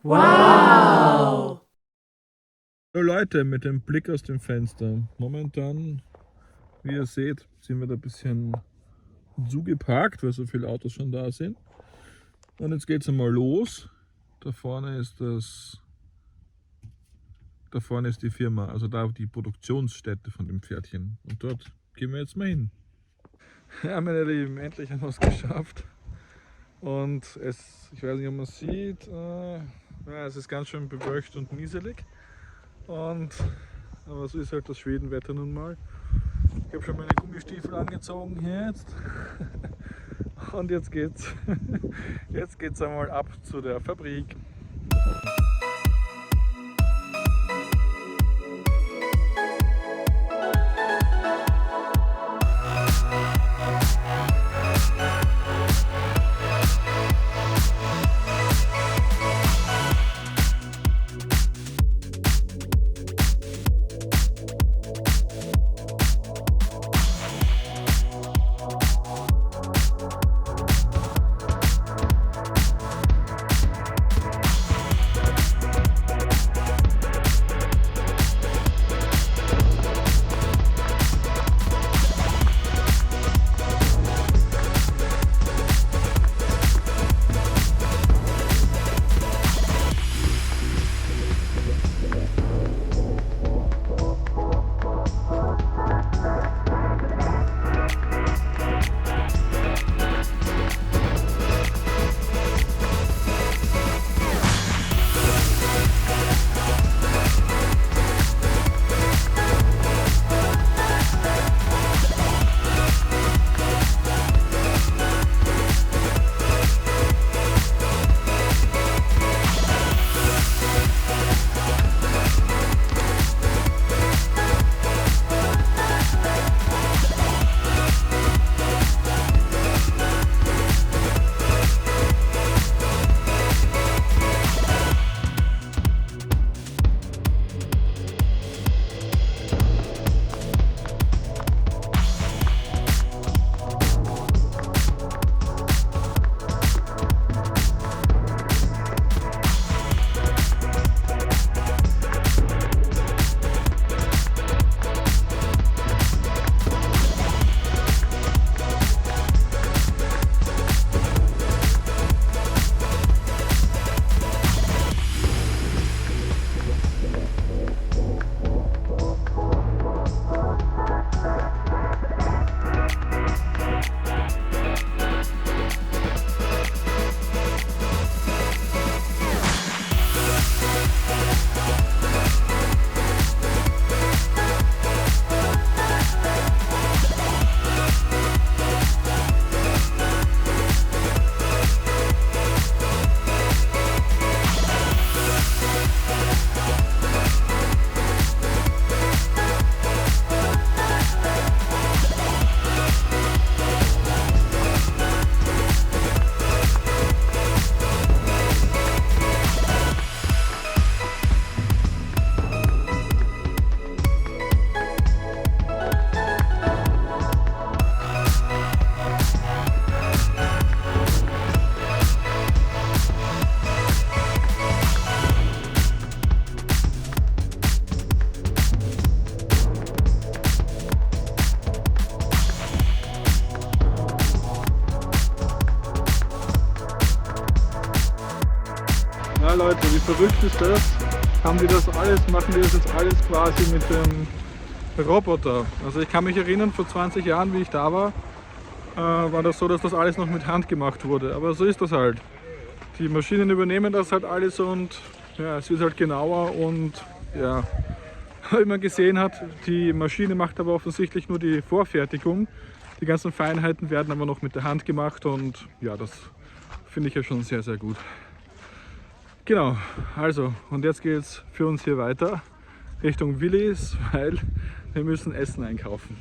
Wow! Hallo Leute, mit dem Blick aus dem Fenster. Momentan, wie ihr seht, sind wir da ein bisschen zugeparkt, weil so viele Autos schon da sind. Und jetzt geht es einmal los. Da vorne ist die Firma, also da die Produktionsstätte von dem Pferdchen. Und dort gehen wir jetzt mal hin. Ja, meine Lieben, endlich haben wir es geschafft. Und ich weiß nicht, ob man es sieht, ja, es ist ganz schön bewölkt und nieselig. Aber so ist halt das Schwedenwetter nun mal. Ich habe schon meine Gummistiefel angezogen hier jetzt. Und jetzt geht's einmal ab zu der Fabrik. Ja Leute, wie verrückt ist das? Machen die das jetzt alles quasi mit dem Roboter. Also ich kann mich erinnern, vor 20 Jahren, wie ich da war das so, dass das alles noch mit Hand gemacht wurde. Aber so ist das halt. Die Maschinen übernehmen das halt alles und ja, es wird halt genauer und ja, wie man gesehen hat, die Maschine macht aber offensichtlich nur die Vorfertigung. Die ganzen Feinheiten werden aber noch mit der Hand gemacht und ja, das finde ich ja schon sehr, sehr gut. Genau, also und jetzt geht es für uns hier weiter Richtung Willis, weil wir müssen Essen einkaufen.